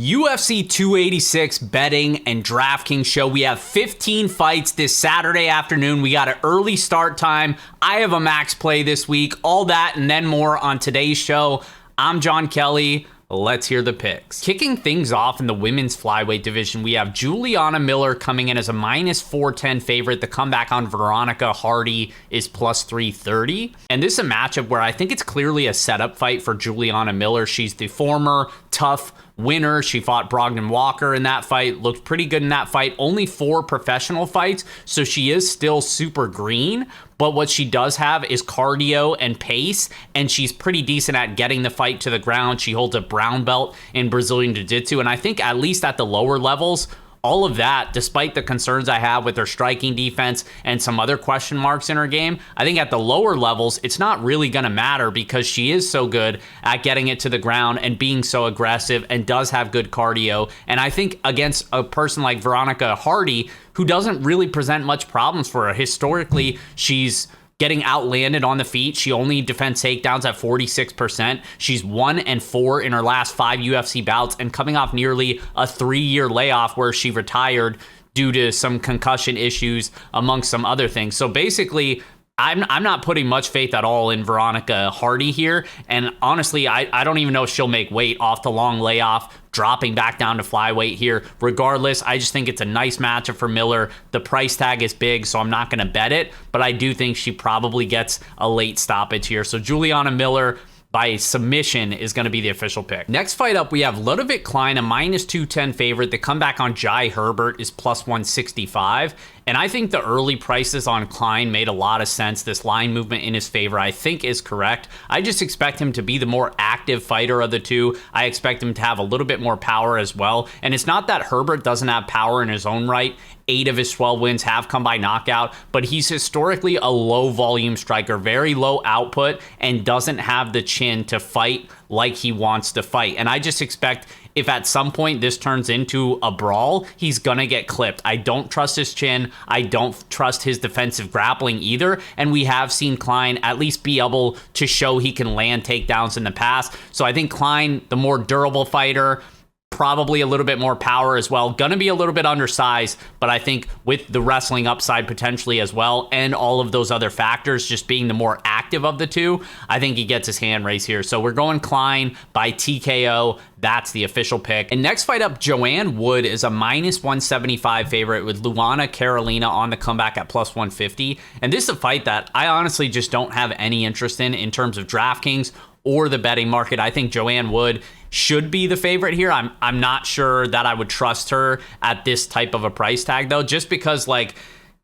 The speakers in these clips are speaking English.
UFC 286 betting and DraftKings show. We have 15 fights this Saturday afternoon. We got an early start time. I have a max play this week. All that and then more on today's show. I'm Jon Kelly. Let's hear the picks. Kicking things off in the women's flyweight division, we have Juliana Miller coming in as a minus 410 favorite. The comeback on Veronica Hardy is plus 330. And this is a matchup where I think it's clearly a setup fight for Juliana Miller. She's the former tough winner. She fought Brogdon Walker in that fight, looked pretty good in that fight. Only 4 professional fights, so she is still super green. But what she does have is cardio and pace, and she's pretty decent at getting the fight to the ground. She holds a brown belt in Brazilian Jiu-Jitsu, and I think at least at the lower levels, all of that, despite the concerns I have with her striking defense and some other question marks in her game, I think at the lower levels, it's not really going to matter because she is so good at getting it to the ground and being so aggressive and does have good cardio. And I think against a person like Veronica Hardy, who doesn't really present much problems for her, historically, she's getting outlanded on the feet. She only defends takedowns at 46%. She's 1-4 in her last 5 UFC bouts and coming off nearly a 3-year layoff where she retired due to some concussion issues, amongst some other things. So basically, I'm not putting much faith at all in Veronica Hardy here. And honestly, I don't even know if she'll make weight off the long layoff, dropping back down to flyweight here. Regardless, I just think it's a nice matchup for Miller. The price tag is big, so I'm not going to bet it. But I do think she probably gets a late stoppage here. So Juliana Miller by submission is going to be the official pick. Next fight up, we have Ludovic Klein, a minus 210 favorite. The comeback on Jai Herbert is plus 165. And I think the early prices on Klein made a lot of sense. This line movement in his favor, I think, is correct. I just expect him to be the more active fighter of the two. I expect him to have a little bit more power as well. And it's not that Herbert doesn't have power in his own right. 8 of his 12 wins have come by knockout, but he's historically a low volume striker, very low output, and doesn't have the chin to fight like he wants to fight. And I just expect if at some point this turns into a brawl, he's gonna get clipped. I don't trust his chin. I don't trust his defensive grappling either. And we have seen Klein at least be able to show he can land takedowns in the past. So I think Klein, the more durable fighter, probably a little bit more power as well. Gonna be a little bit undersized, but I think with the wrestling upside potentially as well, and all of those other factors, just being the more active of the two, I think he gets his hand raised here. So we're going Klein by TKO. That's the official pick. And next fight up, Joanne Wood is a minus 175 favorite with Luana Carolina on the comeback at plus 150. And this is a fight that I honestly just don't have any interest in terms of DraftKings or the betting market. I think Joanne Wood should be the favorite here. I'm not sure that I would trust her at this type of a price tag though, just because like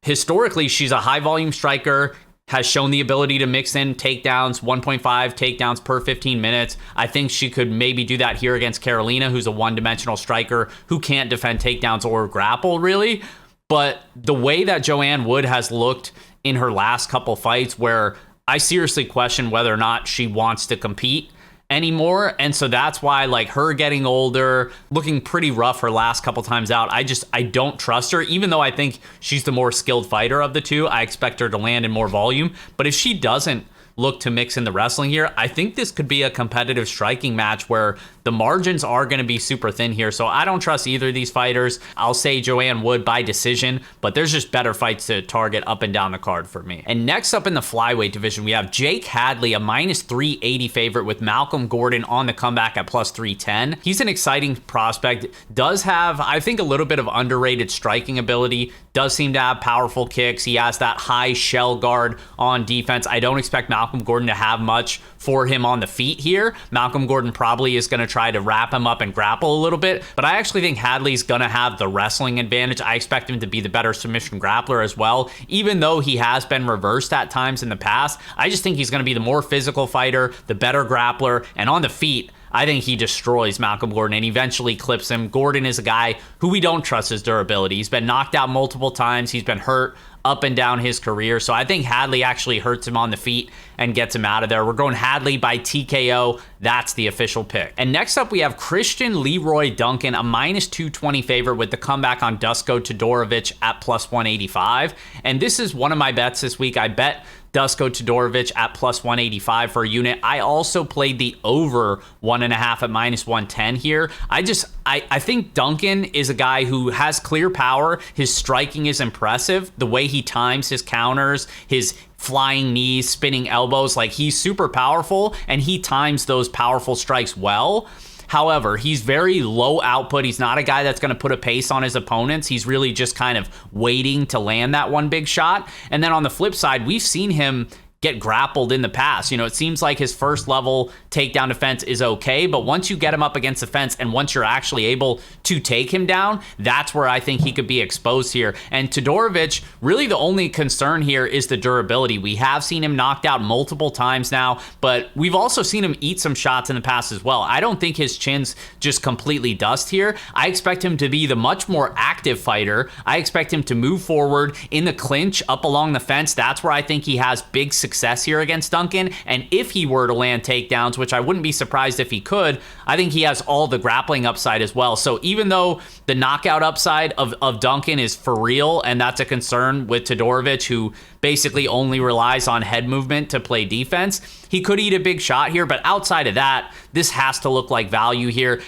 historically she's a high volume striker, has shown the ability to mix in takedowns, 1.5 takedowns per 15 minutes. I think she could maybe do that here against Carolina, who's a one-dimensional striker who can't defend takedowns or grapple really. But the way that Joanne Wood has looked in her last couple fights, where I seriously question whether or not she wants to compete anymore. And so that's why, like, her getting older, looking pretty rough her last couple times out, I don't trust her. Even though I think she's the more skilled fighter of the two, I expect her to land in more volume. But if she doesn't look to mix in the wrestling here, I think this could be a competitive striking match where the margins are going to be super thin here. So I don't trust either of these fighters. I'll say Joanne Wood by decision, but there's just better fights to target up and down the card for me. And next up in the flyweight division, we have Jake Hadley, a minus 380 favorite with Malcolm Gordon on the comeback at plus 310. He's an exciting prospect, does have, I think, a little bit of underrated striking ability, does seem to have powerful kicks. He has that high shell guard on defense. I don't expect Malcolm Gordon to have much for him on the feet here. Malcolm Gordon probably is going to try to wrap him up and grapple a little bit, but I actually think Hadley's going to have the wrestling advantage. I expect him to be the better submission grappler as well, even though he has been reversed at times in the past. I just think he's going to be the more physical fighter, the better grappler, and on the feet, I think he destroys Malcolm Gordon and eventually clips him. Gordon is a guy who we don't trust his durability. He's been knocked out multiple times. He's been hurt up and down his career. So I think Hadley actually hurts him on the feet and gets him out of there. We're going Hadley by TKO. That's the official pick. And next up, we have Christian Leroy Duncan, a minus 220 favorite with the comeback on Dusko Todorovich at plus 185. And this is one of my bets this week. I bet Dusko Todorovich at plus 185 for a unit. I also played the over 1.5 at minus 110 here. I think Duncan is a guy who has clear power. His striking is impressive. The way he times his counters, his flying knees, spinning elbows, like he's super powerful and he times those powerful strikes well. However, he's very low output. He's not a guy that's going to put a pace on his opponents. He's really just kind of waiting to land that one big shot. And then on the flip side, we've seen him get grappled in the past. It seems like his first level takedown defense is okay, but once you get him up against the fence and once you're actually able to take him down, that's where I think he could be exposed here. And Todorovich, really the only concern here is the durability. We have seen him knocked out multiple times now, but we've also seen him eat some shots in the past as well. I don't think his chin's just completely dust here. I expect him to be the much more active fighter. I expect him to move forward in the clinch up along the fence. That's where I think he has big success here against Duncan. And if he were to land takedowns, which I wouldn't be surprised if he could, I think he has all the grappling upside as well. So even though the knockout upside of Duncan is for real, and that's a concern with Todorovich, who basically only relies on head movement to play defense, he could eat a big shot here. But outside of that, this has to look like value here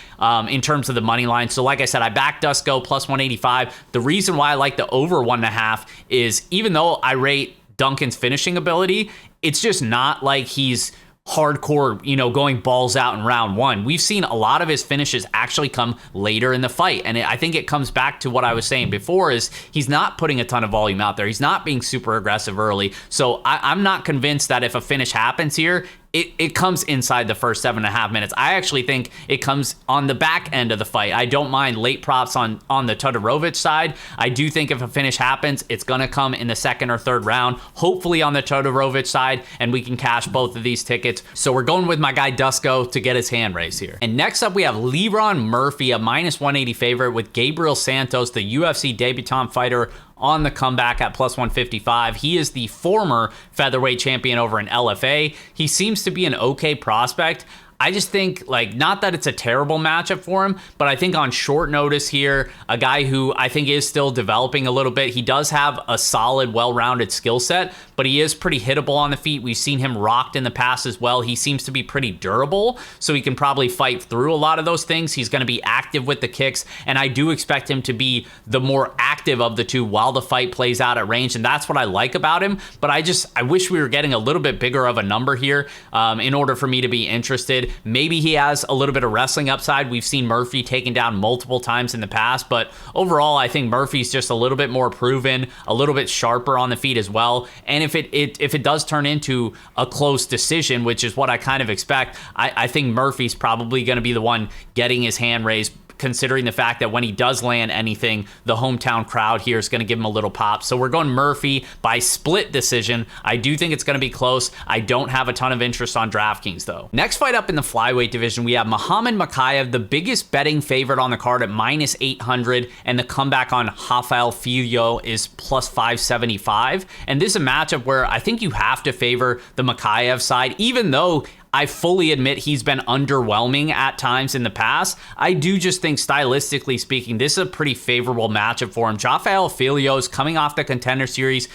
in terms of the money line. So like I said, I backed Dusko plus 185. The reason why I like the over 1.5 is even though I rate Duncan's finishing ability, it's just not like he's hardcore, going balls out in round one. We've seen a lot of his finishes actually come later in the fight. And I think it comes back to what I was saying before is he's not putting a ton of volume out there. He's not being super aggressive early. So I'm not convinced that if a finish happens here, it comes inside the first 7.5 minutes. I actually think it comes on the back end of the fight. I don't mind late props on the Todorovich side. I do think if a finish happens, it's going to come in the second or third round, hopefully on the Todorovich side, and we can cash both of these tickets. So we're going with my guy Dusko to get his hand raised here. And next up, we have Leron Murphy, a minus 180 favorite with Gabriel Santos, the UFC debutant fighter, on the comeback at plus 155. He is the former featherweight champion over in LFA. He seems to be an okay prospect. I just think, not that it's a terrible matchup for him, but I think on short notice here, a guy who I think is still developing a little bit. He does have a solid, well-rounded skill set, but he is pretty hittable on the feet. We've seen him rocked in the past as well. He seems to be pretty durable, so he can probably fight through a lot of those things. He's going to be active with the kicks, and I do expect him to be the more active of the two while the fight plays out at range, and that's what I like about him. But I wish we were getting a little bit bigger of a number here in order for me to be interested. Maybe he has a little bit of wrestling upside. We've seen Murphy taken down multiple times in the past, but overall, I think Murphy's just a little bit more proven, a little bit sharper on the feet as well. And if it does turn into a close decision, which is what I kind of expect, I think Murphy's probably going to be the one getting his hand raised, considering the fact that when he does land anything, the hometown crowd here is going to give him a little pop. So we're going Murphy by split decision. I do think it's going to be close. I don't have a ton of interest on DraftKings, though. Next fight up in the flyweight division, we have Muhammad Mokaev, the biggest betting favorite on the card at minus 800, and the comeback on Rafael Filho is plus 575. And this is a matchup where I think you have to favor the Mokaev side, even though I fully admit he's been underwhelming at times in the past. I do just think, stylistically speaking, this is a pretty favorable matchup for him. Rafael Filho is coming off the Contender Series,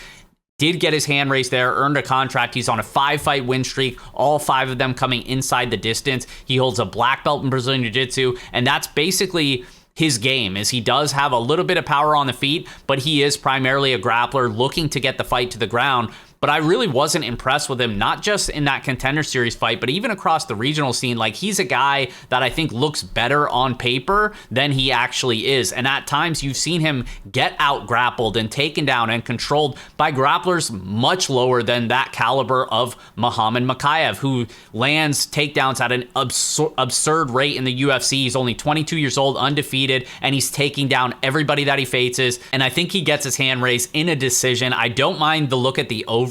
did get his hand raised there, earned a contract. He's on a 5-fight win streak, all 5 of them coming inside the distance. He holds a black belt in Brazilian Jiu-Jitsu, and that's basically his game. Is he does have a little bit of power on the feet, but he is primarily a grappler looking to get the fight to the ground. But I really wasn't impressed with him, not just in that Contender Series fight, but even across the regional scene. He's a guy that I think looks better on paper than he actually is. And at times you've seen him get out grappled and taken down and controlled by grapplers much lower than that caliber of Muhammad Mokaev, who lands takedowns at an absurd rate in the UFC. He's only 22 years old, undefeated, and he's taking down everybody that he faces. And I think he gets his hand raised in a decision. I don't mind the look at the overs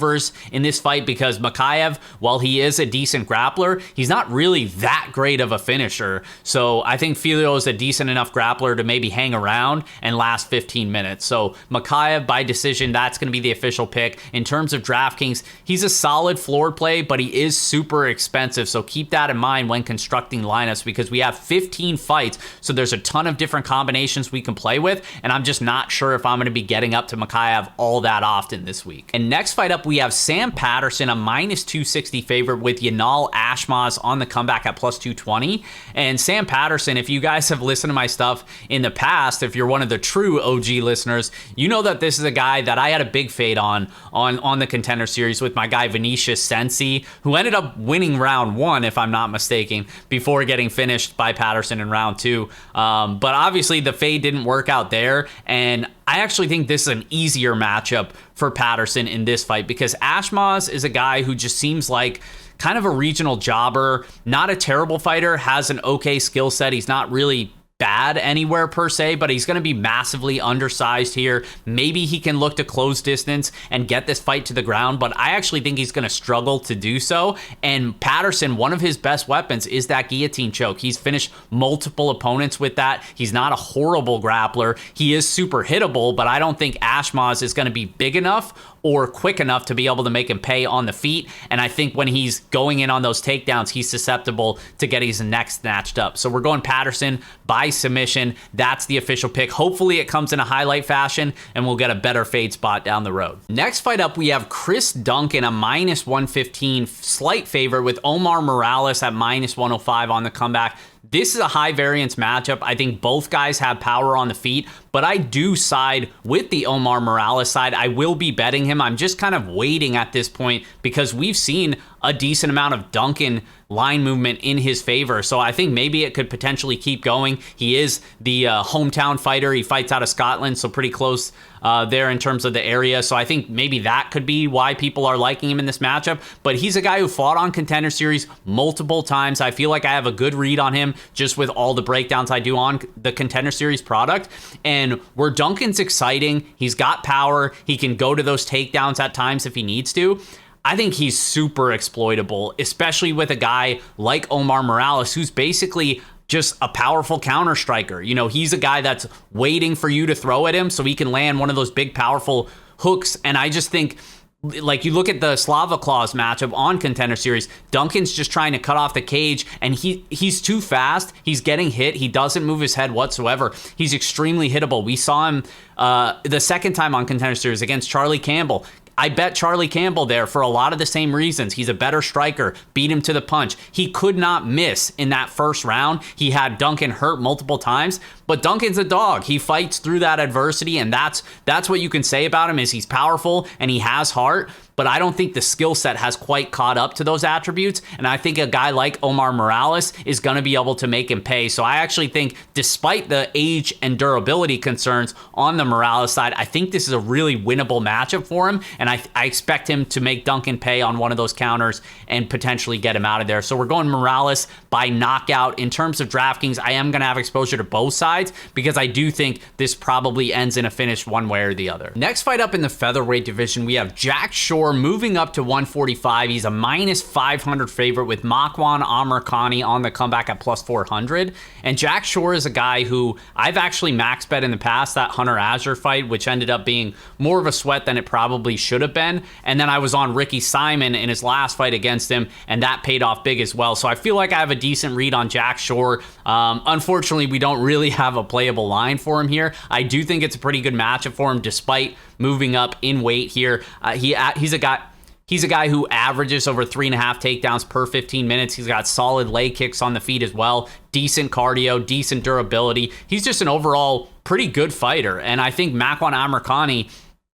in this fight because Mokaev, while he is a decent grappler, he's not really that great of a finisher. So I think Filho is a decent enough grappler to maybe hang around and last 15 minutes. So Mokaev by decision, that's going to be the official pick. In terms of DraftKings, he's a solid floor play, but he is super expensive. So keep that in mind when constructing lineups because we have 15 fights. So there's a ton of different combinations we can play with. And I'm just not sure if I'm going to be getting up to Mokaev all that often this week. And next fight up, up, we have Sam Patterson, a minus 260 favorite with Yanal Ashmaz on the comeback at plus 220. And Sam Patterson, if you guys have listened to my stuff in the past, if you're one of the true OG listeners, you know that this is a guy that I had a big fade on the Contender Series with my guy Vinicius Sensi, who ended up winning round 1, if I'm not mistaken, before getting finished by Patterson in round 2. But obviously the fade didn't work out there, and I actually think this is an easier matchup for Patterson in this fight because Ashmaz is a guy who just seems like kind of a regional jobber, not a terrible fighter, has an okay skill set. He's not really bad anywhere per se, but he's going to be massively undersized here. Maybe he can look to close distance and get this fight to the ground, but I actually think he's going to struggle to do so. And Patterson, one of his best weapons is that guillotine choke. He's finished multiple opponents with that. He's not a horrible grappler. He is super hittable, but I don't think Ashmaz is going to be big enough or quick enough to be able to make him pay on the feet. And I think when he's going in on those takedowns, he's susceptible to getting his neck snatched up. So we're going Patterson by submission. That's the official pick. Hopefully it comes in a highlight fashion and we'll get a better fade spot down the road. Next fight up, we have Chris Duncan, a minus 115 slight favorite with Omar Morales at minus 105 on the comeback. This is a high variance matchup. I think both guys have power on the feet, but I do side with the Omar Morales side. I will be betting him. I'm just kind of waiting at this point because we've seen a decent amount of Duncan line movement in his favor. So I think maybe it could potentially keep going. He is the hometown fighter. He fights out of Scotland, so pretty close there in terms of the area. So I think maybe that could be why people are liking him in this matchup. But he's a guy who fought on Contender Series multiple times. I feel like I have a good read on him just with all the breakdowns I do on the Contender Series product. And where Duncan's exciting, he's got power. He can go to those takedowns at times if he needs to. I think he's super exploitable, especially with a guy like Omar Morales, who's basically just a powerful counter striker. You know, he's a guy that's waiting for you to throw at him so he can land one of those big, powerful hooks. And I just think, like, you look at the Slava Claus matchup on Contender Series, Duncan's just trying to cut off the cage, and he's too fast. He's getting hit. He doesn't move his head whatsoever. He's extremely hittable. We saw him the second time on Contender Series against Charlie Campbell. I bet Charlie Campbell there for a lot of the same reasons. He's a better striker, beat him to the punch. He could not miss in that first round. He had Duncan hurt multiple times, but Duncan's a dog. He fights through that adversity, and that's what you can say about him is he's powerful and he has heart, but I don't think the skill set has quite caught up to those attributes, and I think a guy like Omar Morales is going to be able to make him pay. So I actually think, despite the age and durability concerns on the Morales side, I think this is a really winnable matchup for him, and I expect him to make Duncan pay on one of those counters and potentially get him out of there. So we're going Morales by knockout. In terms of DraftKings, I am going to have exposure to both sides because I do think this probably ends in a finish one way or the other. Next fight up in the featherweight division, we have Jack Shore moving up to 145. He's a minus 500 favorite with Makwan Amirkhani on the comeback at plus 400. And Jack Shore is a guy who I've actually max bet in the past, that Hunter Azure fight, which ended up being more of a sweat than it probably should have been. And then I was on Ricky Simon in his last fight against him, and that paid off big as well. So I feel like I have a decent read on Jack Shore. Unfortunately, we don't really have a playable line for him here. I do think it's a pretty good matchup for him despite moving up in weight here. He's a guy who averages over 3.5 takedowns per 15 minutes. He's got solid leg kicks on the feet as well. Decent cardio, decent durability. He's just an overall pretty good fighter. And I think Makwan Amirkhani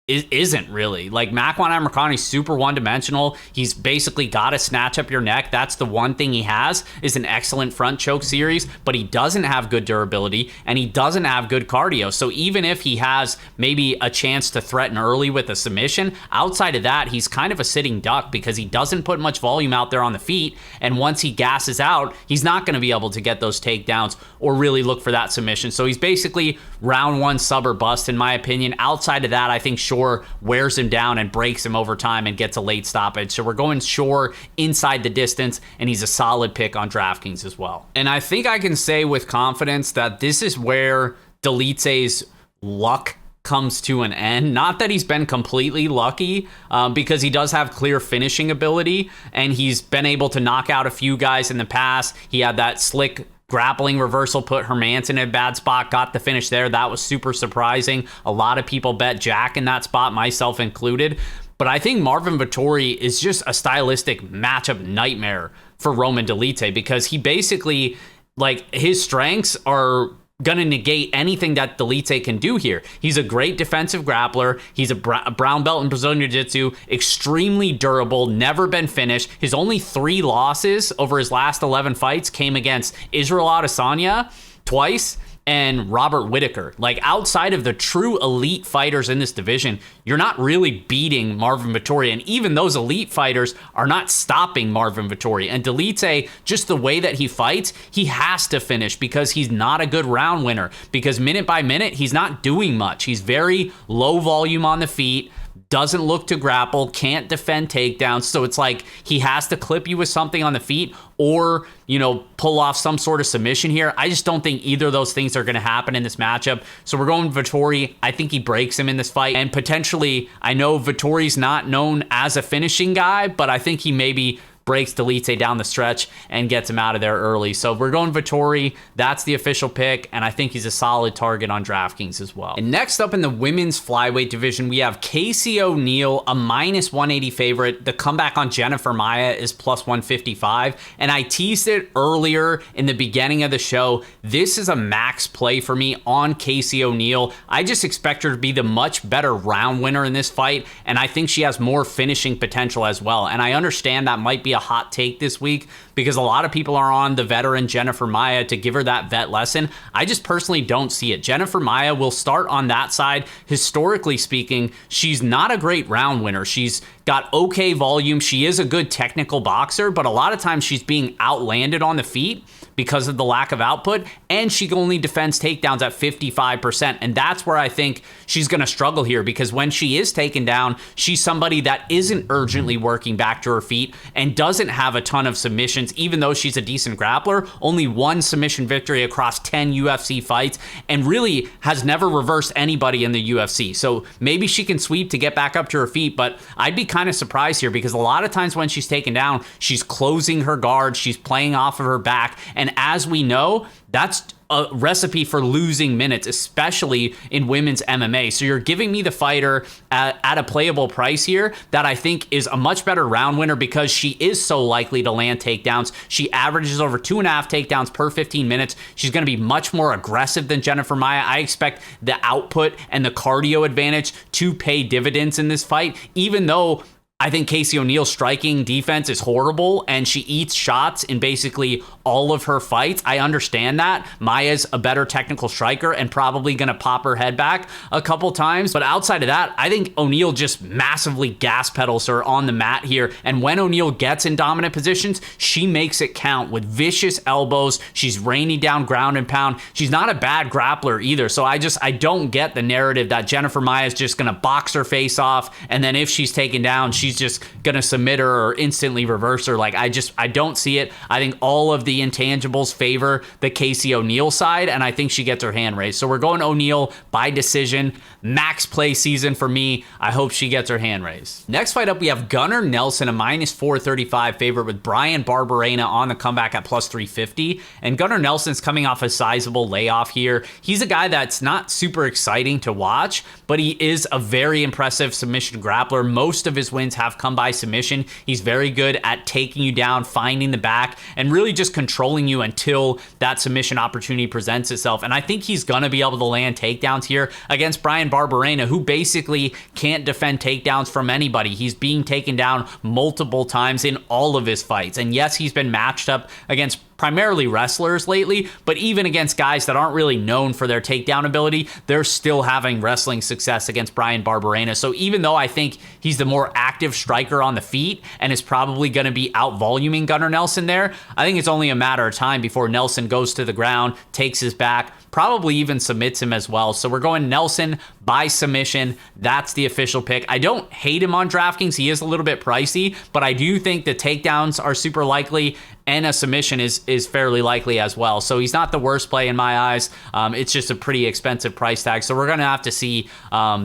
isn't really. Like, Makwan Amirkhani's super one-dimensional. He's basically got to snatch up your neck. That's the one thing he has, is an excellent front choke series, but he doesn't have good durability and he doesn't have good cardio. So even if he has maybe a chance to threaten early with a submission, outside of that, he's kind of a sitting duck because he doesn't put much volume out there on the feet, and once he gasses out, he's not going to be able to get those takedowns or really look for that submission. So he's basically round one sub or bust in my opinion. Outside of that, I think Shore wears him down and breaks him over time and gets a late stoppage. So we're going Shore inside the distance, and he's a solid pick on DraftKings as well. And I think I can say with confidence that this is where Delite's luck comes to an end. Not that he's been completely lucky, because he does have clear finishing ability, and he's been able to knock out a few guys in the past. He had that slick grappling reversal, put Hermanson in a bad spot, got the finish there. That was super surprising. A lot of people bet Jack in that spot, myself included. But I think Marvin Vittori is just a stylistic matchup nightmare for Roman Delite, because he basically, like, his strengths are going to negate anything that Delite can do here. He's a great defensive grappler. He's a brown belt in Brazilian Jiu-Jitsu, extremely durable, never been finished. His only 3 losses over his last 11 fights came against Israel Adesanya twice and Robert Whittaker. Like, outside of the true elite fighters in this division, you're not really beating Marvin Vittori. And even those elite fighters are not stopping Marvin Vittori. And Delite, just the way that he fights, he has to finish, because he's not a good round winner. Because minute by minute, he's not doing much. He's very low volume on the feet, doesn't look to grapple, can't defend takedowns. So it's like he has to clip you with something on the feet, or, you know, pull off some sort of submission here. I just don't think either of those things are going to happen in this matchup. So we're going Vittori. I think he breaks him in this fight. And potentially, I know Vittori's not known as a finishing guy, but I think he maybe breaks Delite down the stretch and gets him out of there early. So we're going Vittori. That's the official pick, and I think he's a solid target on DraftKings as well. And next up in the women's flyweight division, we have Casey O'Neill, a -180 favorite. The comeback on Jennifer Maia is +155, and I teased it earlier in the beginning of the show. This is a max play for me on Casey O'Neill. I just expect her to be the much better round winner in this fight, and I think she has more finishing potential as well. And I understand that might be a hot take this week, because a lot of people are on the veteran Jennifer Maia to give her that vet lesson. I just personally don't see it. Jennifer Maia will start on that side. Historically speaking, she's not a great round winner. She's got okay volume. She is a good technical boxer, but a lot of times she's being outlanded on the feet because of the lack of output, and she only defends takedowns at 55%. And that's where I think she's going to struggle here, because when she is taken down, she's somebody that isn't urgently working back to her feet and doesn't have a ton of submissions, even though she's a decent grappler. Only 1 submission victory across 10 UFC fights, and really has never reversed anybody in the UFC. So maybe she can sweep to get back up to her feet, but I'd be kind of surprised here, because a lot of times when she's taken down, she's closing her guard, she's playing off of her back, and as we know, that's a recipe for losing minutes, especially in women's MMA. So you're giving me the fighter at a playable price here that I think is a much better round winner, because she is so likely to land takedowns. She averages over 2.5 takedowns per 15 minutes. She's going to be much more aggressive than Jennifer Maia. I expect the output and the cardio advantage to pay dividends in this fight, even though I think Casey O'Neill's striking defense is horrible, and she eats shots in basically all of her fights. I understand that. Maia's a better technical striker and probably going to pop her head back a couple times. But outside of that, I think O'Neill just massively gas pedals her on the mat here. And when O'Neill gets in dominant positions, she makes it count with vicious elbows. She's raining down ground and pound. She's not a bad grappler either. So I don't get the narrative that Jennifer Maia is just going to box her face off, and then if she's taken down, she's just going to submit her or instantly reverse her. Like, I don't see it. I think all of the intangibles favor the Casey O'Neill side, and I think she gets her hand raised. So we're going O'Neill by decision. Max play season for me. I hope she gets her hand raised. Next fight up, we have Gunnar Nelson, a -435 favorite, with Bryan Barberena on the comeback at +350. And Gunnar Nelson's coming off a sizable layoff here. He's a guy that's not super exciting to watch, but he is a very impressive submission grappler. Most of his wins have come by submission. He's very good at taking you down, finding the back, and really just controlling you until that submission opportunity presents itself. And I think he's going to be able to land takedowns here against Bryan Barberena, who basically can't defend takedowns from anybody. He's being taken down multiple times in all of his fights. And yes, he's been matched up against primarily wrestlers lately, but even against guys that aren't really known for their takedown ability, they're still having wrestling success against Bryan Barberena. So even though I think he's the more active striker on the feet and is probably going to be out-voluming Gunnar Nelson there, I think it's only a matter of time before Nelson goes to the ground, takes his back, probably even submits him as well. So we're going Nelson by submission. That's the official pick. I don't hate him on DraftKings. He is a little bit pricey, but I do think the takedowns are super likely, and a submission is fairly likely as well. So he's not the worst play in my eyes. It's just a pretty expensive price tag. So we're going to have to see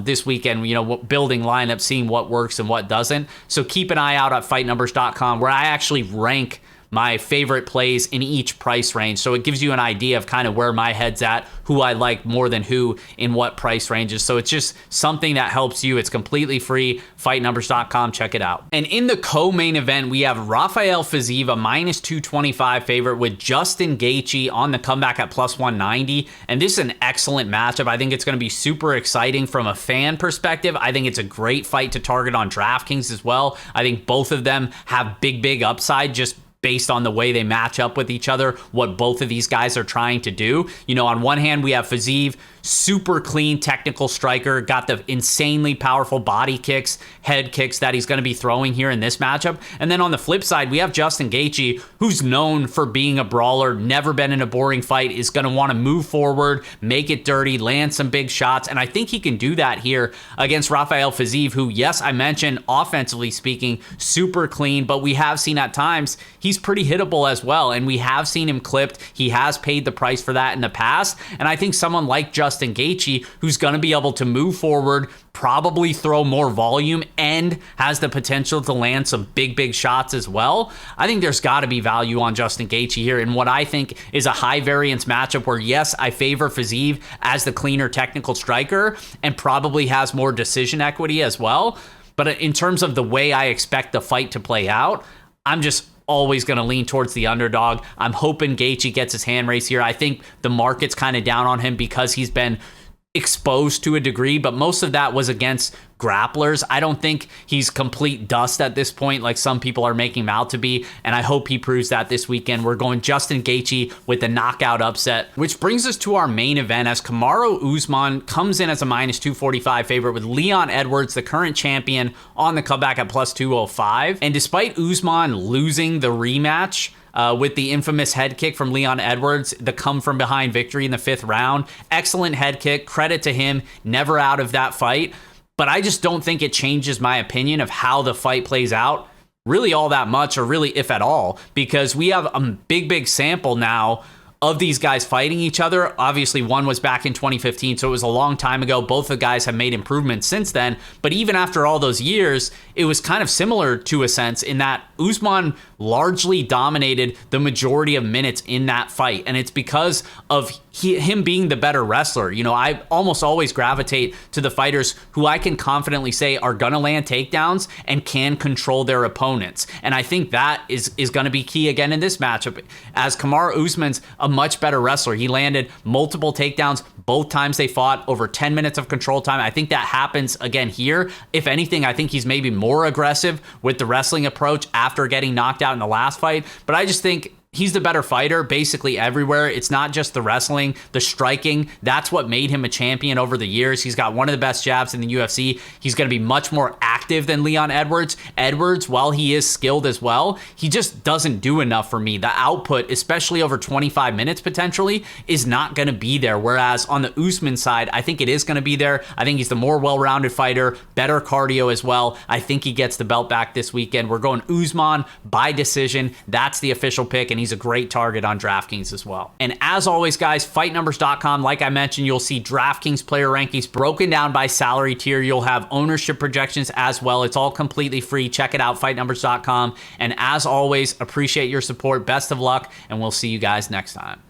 this weekend, building lineup, seeing what works and what doesn't. So keep an eye out at fightnumbers.com, where I actually rank my favorite plays in each price range. So it gives you an idea of kind of where my head's at, who I like more than who in what price ranges. So it's just something that helps you. It's completely free. Fightnumbers.com. Check it out. And in the co-main event, we have Rafael Fiziev, a minus 225 favorite, with Justin Gaethje on the comeback at plus 190. And this is an excellent matchup. I think it's going to be super exciting from a fan perspective. I think it's a great fight to target on DraftKings as well. I think both of them have big upside just based on the way they match up with each other, what both of these guys are trying to do. You know, on one hand, we have Fiziev, super clean technical striker, got the insanely powerful body kicks, head kicks that he's going to be throwing here in this matchup. And then on the flip side, we have Justin Gaethje, who's known for being a brawler, never been in a boring fight, is going to want to move forward, make it dirty, land some big shots. And I think he can do that here against Rafael Fiziev, who, yes, I mentioned offensively speaking, super clean, but we have seen at times he's pretty hittable as well. And we have seen him clipped. He has paid the price for that in the past. And I think someone like Justin Gaethje, who's going to be able to move forward, probably throw more volume, and has the potential to land some big shots as well. I think there's got to be value on Justin Gaethje here in what I think is a high variance matchup where, yes, I favor Fiziev as the cleaner technical striker and probably has more decision equity as well. But in terms of the way I expect the fight to play out, I'm just always going to lean towards the underdog. I'm hoping Gaethje gets his hand raised here. I think the market's kind of down on him because he's been exposed to a degree, but most of that was against grapplers. I don't think he's complete dust at this point like some people are making him out to be, and I hope he proves that this weekend. We're going Justin Gaethje with the knockout upset, which brings us to our main event as Kamaru Usman comes in as a minus 245 favorite with Leon Edwards, the current champion, on the comeback at plus 205. And despite Usman losing the rematch with the infamous head kick from Leon Edwards, the come from behind victory in the 5th round, excellent head kick, credit to him, never out of that fight. But I just don't think it changes my opinion of how the fight plays out really all that much, or really if at all, because we have a big sample now of these guys fighting each other. Obviously, one was back in 2015, so it was a long time ago. Both the guys have made improvements since then. But even after all those years, it was kind of similar to a sense in that Usman largely dominated the majority of minutes in that fight. And it's because of him being the better wrestler. You know, I almost always gravitate to the fighters who I can confidently say are going to land takedowns and can control their opponents. And I think that is going to be key again in this matchup, as Kamaru Usman's a much better wrestler. He landed multiple takedowns both times they fought, over 10 minutes of control time. I think that happens again here. If anything, I think he's maybe more aggressive with the wrestling approach after getting knocked out in the last fight. But I just think he's the better fighter basically everywhere. It's not just the wrestling, the striking. That's what made him a champion over the years. He's got one of the best jabs in the UFC. He's going to be much more active than Leon Edwards. Edwards, while he is skilled as well, he just doesn't do enough for me. The output, especially over 25 minutes potentially, is not going to be there. Whereas on the Usman side, I think it is going to be there. I think he's the more well-rounded fighter, better cardio as well. I think he gets the belt back this weekend. We're going Usman by decision. That's the official pick, and he's a great target on DraftKings as well. And as always, guys, fightnumbers.com, like I mentioned, you'll see DraftKings player rankings broken down by salary tier. You'll have ownership projections as well. It's all completely free. Check it out, fightnumbers.com. And as always, appreciate your support. Best of luck, and we'll see you guys next time.